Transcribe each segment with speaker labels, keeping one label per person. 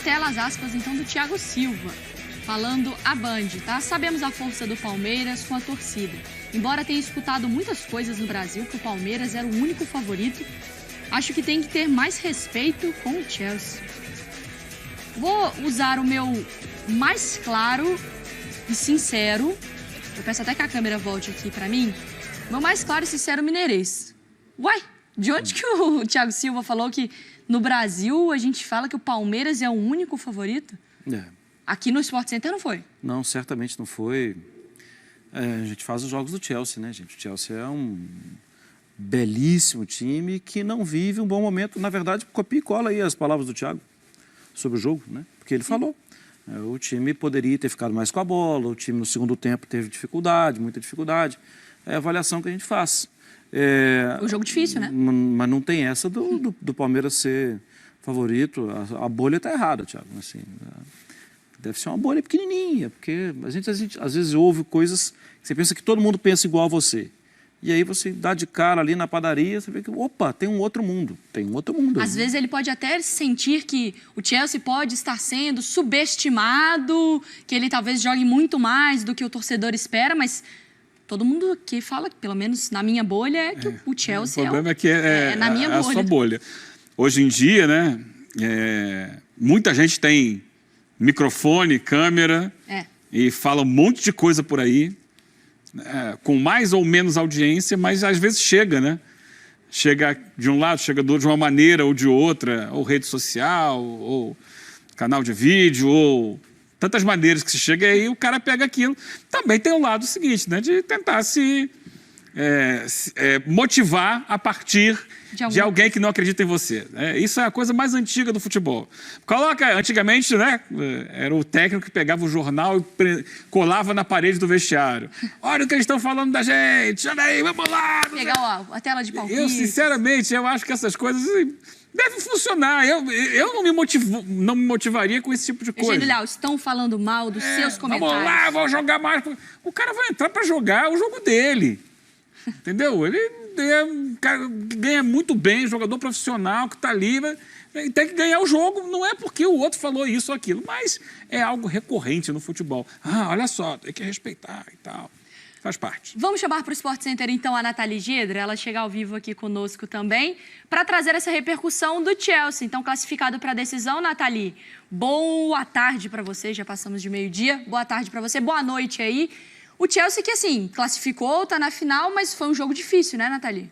Speaker 1: tela as aspas, então, do Thiago Silva, falando a Band, tá? Sabemos a força do Palmeiras com a torcida. Embora tenha escutado muitas coisas no Brasil que o Palmeiras era o único favorito, acho que tem que ter mais respeito com o Chelsea. Vou usar o meu mais claro e sincero, eu peço até que a câmera volte aqui pra mim, meu mais claro e sincero mineirês. Uai, de onde que o Thiago Silva falou que no Brasil a gente fala que o Palmeiras é o único favorito? Aqui no Sport Center não foi?
Speaker 2: Não, certamente não foi. A gente faz os jogos do Chelsea, né, gente? O Chelsea é um belíssimo time que não vive um bom momento. Na verdade, copia e cola aí as palavras do Thiago sobre o jogo, né? Porque ele falou. O time poderia ter ficado mais com a bola, o time no segundo tempo teve dificuldade, muita dificuldade. É a avaliação que a gente faz.
Speaker 1: O jogo difícil, né?
Speaker 2: Mas não tem essa do Palmeiras ser favorito. A bolha está errada, Thiago. Assim, deve ser uma bolha pequenininha, porque a gente às vezes ouve coisas que você pensa que todo mundo pensa igual a você. E aí você dá de cara ali na padaria, você vê que, opa, tem um outro mundo. Tem um outro mundo.
Speaker 1: Às vezes ele pode até sentir que o Chelsea pode estar sendo subestimado, que ele talvez jogue muito mais do que o torcedor espera, mas todo mundo aqui fala, pelo menos na minha bolha, é que o Chelsea
Speaker 3: o problema é que
Speaker 1: na minha bolha.
Speaker 3: A sua bolha. Hoje em dia, né, muita gente tem microfone, câmera, e fala um monte de coisa por aí, com mais ou menos audiência, mas às vezes chega, né? Chega de um lado, chega de uma maneira ou de outra, ou rede social, ou canal de vídeo, ou tantas maneiras que se chega, e aí o cara pega aquilo. Também tem o lado seguinte, né? De tentar se motivar a partir de alguém que não acredita em você. Isso é a coisa mais antiga do futebol. Antigamente, né, era o técnico que pegava o jornal e colava na parede do vestiário. Olha o que eles estão falando da gente, olha aí, vamos lá.
Speaker 1: Pegar a tela de palpite.
Speaker 3: Eu, sinceramente, eu acho que essas coisas devem funcionar. Eu não me motivaria com esse tipo de coisa.
Speaker 1: Léo, estão falando mal dos seus comentários.
Speaker 3: Vamos lá, vou jogar mais. O cara vai entrar para jogar o jogo dele. Entendeu? Ele ganha muito bem, jogador profissional que está ali, tem que ganhar o jogo. Não é porque o outro falou isso ou aquilo, mas é algo recorrente no futebol. Olha só, tem que respeitar e tal. Faz parte.
Speaker 1: Vamos chamar para o Sport Center, então, a Nathalie Gedra, ela chega ao vivo aqui conosco também, para trazer essa repercussão do Chelsea. Então, classificado para a decisão, Nathalie, boa tarde para você, já passamos de meio-dia. Boa tarde para você, boa noite aí. O Chelsea que, assim, classificou, tá na final, mas foi um jogo difícil, né, Nathalie?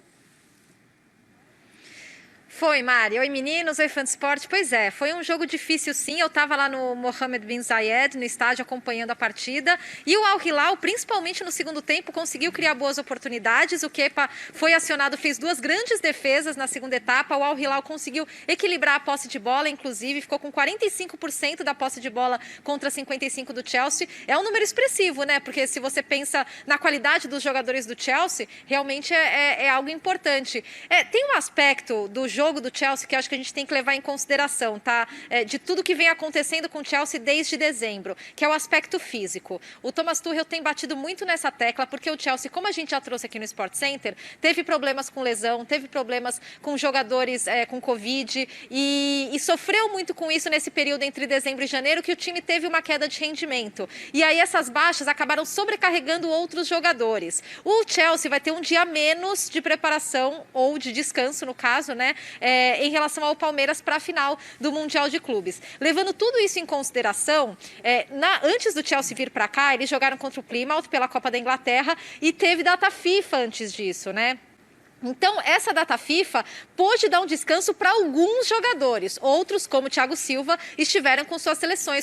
Speaker 4: Foi, Mari. Oi, meninos. Oi, fã de esporte. Pois é, foi um jogo difícil, sim. Eu estava lá no Mohammed bin Zayed, no estádio, acompanhando a partida. E o Al Hilal, principalmente no segundo tempo, conseguiu criar boas oportunidades. O Kepa foi acionado, fez 2 grandes defesas na segunda etapa. O Al Hilal conseguiu equilibrar a posse de bola, inclusive, ficou com 45% da posse de bola contra 55% do Chelsea. É um número expressivo, né? Porque se você pensa na qualidade dos jogadores do Chelsea, realmente é algo importante. Tem um aspecto do jogo do Chelsea que acho que a gente tem que levar em consideração, tá? De tudo que vem acontecendo com o Chelsea desde dezembro, que é o aspecto físico. O Thomas Tuchel tem batido muito nessa tecla, porque o Chelsea, como a gente já trouxe aqui no Sport Center, teve problemas com lesão, teve problemas com jogadores com Covid e sofreu muito com isso nesse período entre dezembro e janeiro, que o time teve uma queda de rendimento. E aí essas baixas acabaram sobrecarregando outros jogadores. O Chelsea vai ter um dia menos de preparação, ou de descanso, no caso, né? Em relação ao Palmeiras para a final do Mundial de Clubes. Levando tudo isso em consideração, antes do Chelsea vir para cá, eles jogaram contra o Plymouth pela Copa da Inglaterra e teve data FIFA antes disso, né? Então, essa data FIFA pôde dar um descanso para alguns jogadores. Outros, como o Thiago Silva, estiveram com suas seleções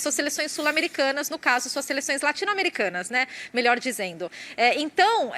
Speaker 4: sul-americanas, no caso, suas seleções latino-americanas, né? Melhor dizendo. Então,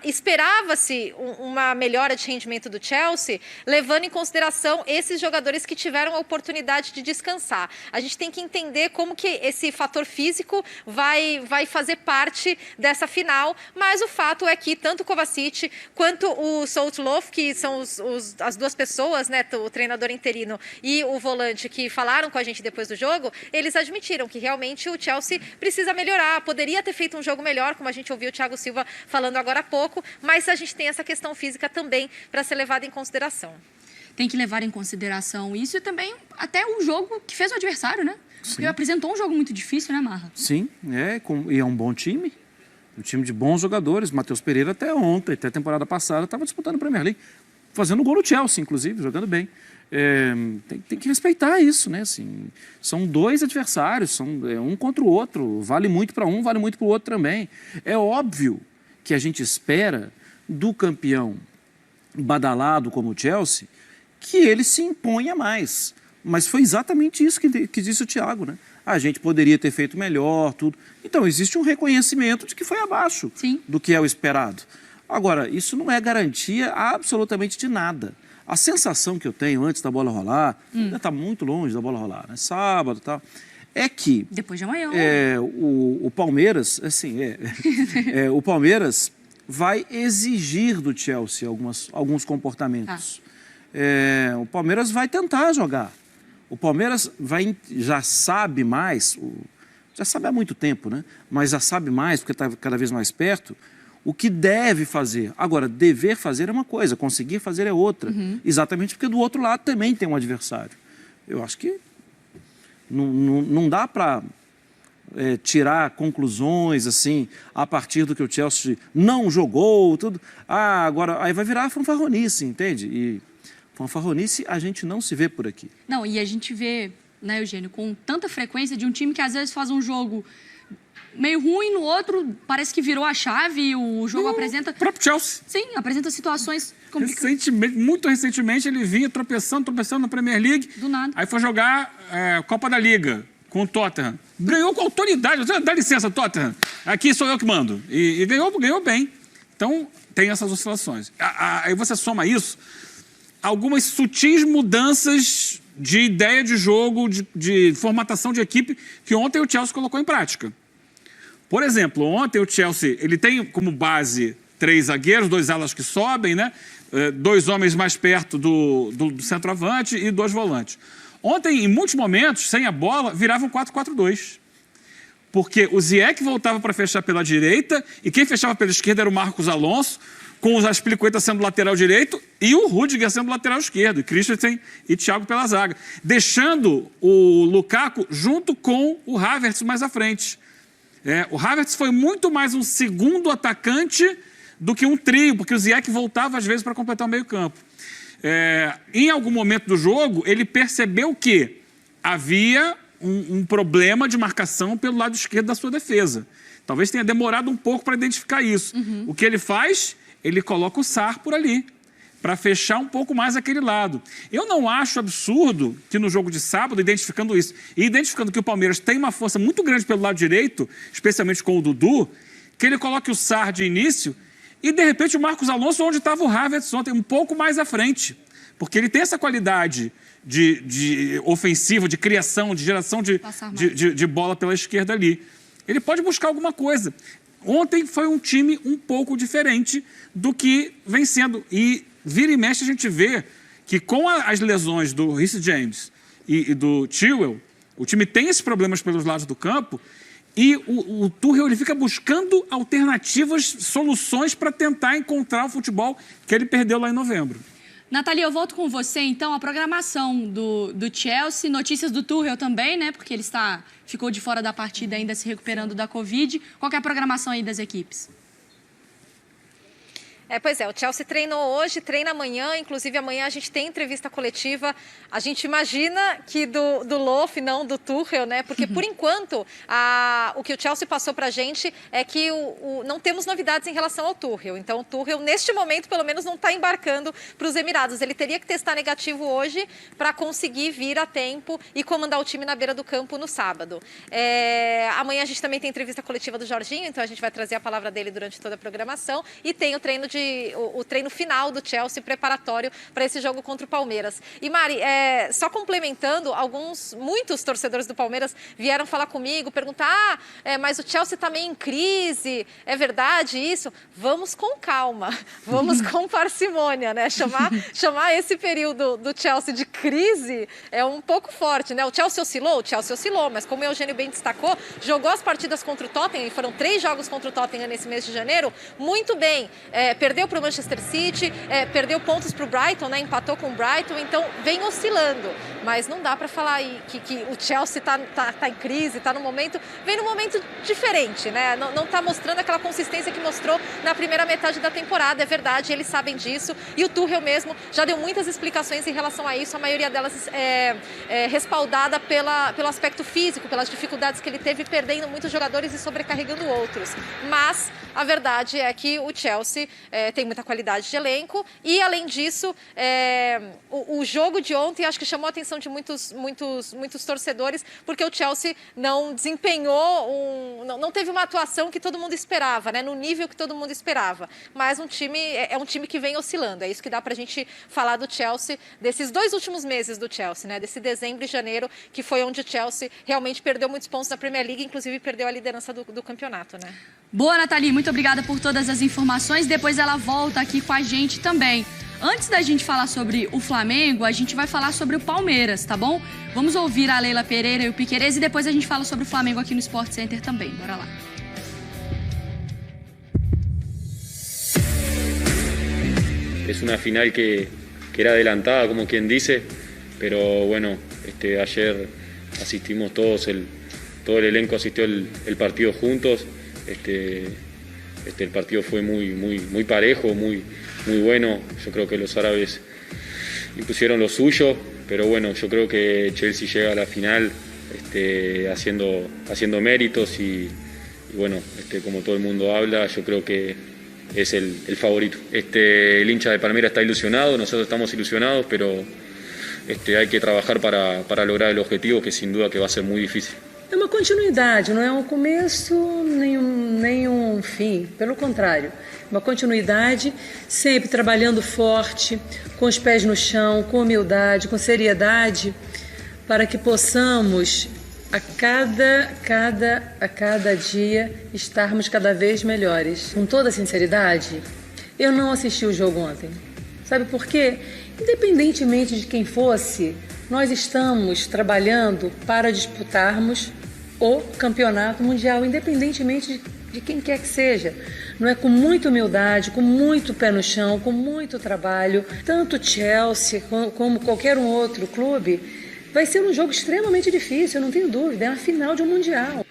Speaker 4: esperava-se uma melhora de rendimento do Chelsea, levando em consideração esses jogadores que tiveram a oportunidade de descansar. A gente tem que entender como que esse fator físico vai fazer parte dessa final, mas o fato é que tanto o Kovacic quanto o Southloff, que são as duas pessoas, né, o treinador interino e o volante que falaram com a gente depois do jogo, eles admitiram que realmente o Chelsea precisa melhorar, poderia ter feito um jogo melhor, como a gente ouviu o Thiago Silva falando agora há pouco, mas a gente tem essa questão física também para ser levada em consideração.
Speaker 1: Tem que levar em consideração isso e também até o jogo que fez o adversário, né? Porque apresentou um jogo muito difícil, né, Marra?
Speaker 2: Sim, e é um bom time. Um time de bons jogadores. Matheus Pereira até ontem, até a temporada passada, estava disputando a Premier League. Fazendo gol no Chelsea, inclusive, jogando bem. Tem que respeitar isso, né? Assim, são dois adversários, são um contra o outro. Vale muito para um, vale muito para o outro também. É óbvio que a gente espera do campeão badalado como o Chelsea que ele se imponha mais. Mas foi exatamente isso que disse o Thiago, né? A gente poderia ter feito melhor, tudo. Então, existe um reconhecimento de que foi abaixo do que é o esperado. Agora, isso não é garantia absolutamente de nada. A sensação que eu tenho antes da bola rolar, ainda está muito longe da bola rolar, né? Sábado e tal, é que...
Speaker 1: Depois de amanhã.
Speaker 2: O Palmeiras, assim, o Palmeiras vai exigir do Chelsea alguns comportamentos. O Palmeiras vai tentar jogar. O Palmeiras já sabe mais, já sabe há muito tempo, né? Mas já sabe mais, porque está cada vez mais perto, o que deve fazer. Agora, dever fazer é uma coisa, conseguir fazer é outra. Exatamente porque do outro lado também tem um adversário. Eu acho que não dá para tirar conclusões assim a partir do que o Chelsea não jogou, tudo. Agora aí vai virar fanfarronice, entende? E fanfarronice a gente não se vê por aqui.
Speaker 1: Não, e a gente vê, né, Eugênio, com tanta frequência de um time que às vezes faz um jogo meio ruim, no outro parece que virou a chave e o jogo apresenta...
Speaker 3: O próprio Chelsea.
Speaker 1: Sim, apresenta situações complicadas.
Speaker 3: Muito recentemente ele vinha tropeçando na Premier League.
Speaker 1: Do nada.
Speaker 3: Aí foi jogar Copa da Liga com o Tottenham. Ganhou com autoridade. Dá licença, Tottenham. Aqui sou eu que mando. E ganhou bem. Então, tem essas oscilações. Aí você soma isso, algumas sutis mudanças de ideia de jogo, de formatação de equipe, que ontem o Chelsea colocou em prática. Por exemplo, ontem o Chelsea ele tem como base 3 zagueiros, 2 alas que sobem, né? 2 homens mais perto do centroavante e 2 volantes. Ontem, em muitos momentos, sem a bola, virava um 4-4-2. Porque o Ziyech voltava para fechar pela direita e quem fechava pela esquerda era o Marcos Alonso, com o Azpilicueta sendo lateral direito e o Rudiger sendo lateral esquerdo, e Christensen e Thiago pela zaga, deixando o Lukaku junto com o Havertz mais à frente. O Havertz foi muito mais um segundo atacante do que um trio, porque o Ziyech voltava às vezes para completar o meio-campo. Em algum momento do jogo, ele percebeu que havia um problema de marcação pelo lado esquerdo da sua defesa. Talvez tenha demorado um pouco para identificar isso. O que ele faz? Ele coloca o Sarr por ali, para fechar um pouco mais aquele lado. Eu não acho absurdo que no jogo de sábado, identificando isso, e identificando que o Palmeiras tem uma força muito grande pelo lado direito, especialmente com o Dudu, que ele coloque o Sarr de início e, de repente, o Marcos Alonso, onde estava o Havertz ontem, um pouco mais à frente. Porque ele tem essa qualidade de ofensiva, de criação, de geração de bola pela esquerda ali. Ele pode buscar alguma coisa. Ontem foi um time um pouco diferente do que vem sendo. E vira e mexe a gente vê que com as lesões do Reece James e do Chilwell, o time tem esses problemas pelos lados do campo e o Tuchel ele fica buscando alternativas, soluções para tentar encontrar o futebol que ele perdeu lá em novembro.
Speaker 1: Nathalie, eu volto com você, então, a programação do Chelsea, notícias do Tuchel também, né? Porque ele ficou de fora da partida ainda se recuperando da Covid. Qual que é a programação aí das equipes?
Speaker 4: Pois é, o Chelsea treinou hoje, treina amanhã, inclusive amanhã a gente tem entrevista coletiva. A gente imagina que do Loff, não do Tuchel, né? Porque por enquanto o que o Chelsea passou pra gente é que não temos novidades em relação ao Tuchel. Então o Tuchel, neste momento, pelo menos não está embarcando para os Emirados. Ele teria que testar negativo hoje para conseguir vir a tempo e comandar o time na beira do campo no sábado. Amanhã a gente também tem entrevista coletiva do Jorginho, então a gente vai trazer a palavra dele durante toda a programação. E tem o treino final do Chelsea preparatório para esse jogo contra o Palmeiras. E Mari, só complementando, muitos torcedores do Palmeiras vieram falar comigo, perguntar, mas o Chelsea está meio em crise, é verdade isso? Vamos com calma, vamos com parcimônia, né? Chamar esse período do Chelsea de crise é um pouco forte, né? O Chelsea oscilou, mas como o Eugênio bem destacou, jogou as partidas contra o Tottenham, e foram 3 jogos contra o Tottenham nesse mês de janeiro, muito bem. Perdeu para o Manchester City, perdeu pontos para o Brighton, né? Empatou com o Brighton, então vem oscilando. mas não dá para falar que o Chelsea tá em crise, vem num momento diferente, né? Não está mostrando aquela consistência que mostrou na primeira metade da temporada, é verdade, eles sabem disso, e o Tuchel mesmo já deu muitas explicações em relação a isso, a maioria delas respaldada pelo aspecto físico, pelas dificuldades que ele teve perdendo muitos jogadores e sobrecarregando outros, mas a verdade é que o Chelsea tem muita qualidade de elenco e, além disso, o jogo de ontem acho que chamou a atenção de muitos torcedores, porque o Chelsea não desempenhou, não teve uma atuação que todo mundo esperava, né, no nível que todo mundo esperava, mas é um time que vem oscilando, é isso que dá pra gente falar do Chelsea, desses 2 últimos meses do Chelsea, né, desse dezembro e janeiro, que foi onde o Chelsea realmente perdeu muitos pontos na Premier League, inclusive perdeu a liderança do campeonato, né.
Speaker 1: Boa, Nathalie, muito obrigada por todas as informações. Depois ela volta aqui com a gente também. Antes da gente falar sobre o Flamengo, a gente vai falar sobre o Palmeiras, tá bom? Vamos ouvir a Leila Pereira e o Piquerez e depois a gente fala sobre o Flamengo aqui no Sport Center também. Bora lá.
Speaker 5: Es una final que era adelantada, como quien dice, pero bueno, ayer asistimos todos, todo el elenco asistió el partido juntos. El partido fue muy parejo, muy bueno. Yo creo que los árabes impusieron lo suyo, pero bueno, yo creo que Chelsea llega a la final haciendo méritos y bueno, como todo el mundo habla, yo creo que es el favorito. El hincha de Palmeiras está ilusionado, nosotros estamos ilusionados, pero hay que trabajar para lograr el objetivo, que sin duda que va a ser muy difícil.
Speaker 6: É uma continuidade, não é um começo nem um fim, pelo contrário, uma continuidade, sempre trabalhando forte, com os pés no chão, com humildade, com seriedade, para que possamos a cada dia estarmos cada vez melhores. Com toda sinceridade, eu não assisti o jogo ontem. Sabe por quê? Independentemente de quem fosse, nós estamos trabalhando para disputarmos o campeonato mundial, independentemente de quem quer que seja. Não é com muita humildade, com muito pé no chão, com muito trabalho. Tanto Chelsea como qualquer um outro clube, vai ser um jogo extremamente difícil, eu não tenho dúvida, é a final de um mundial.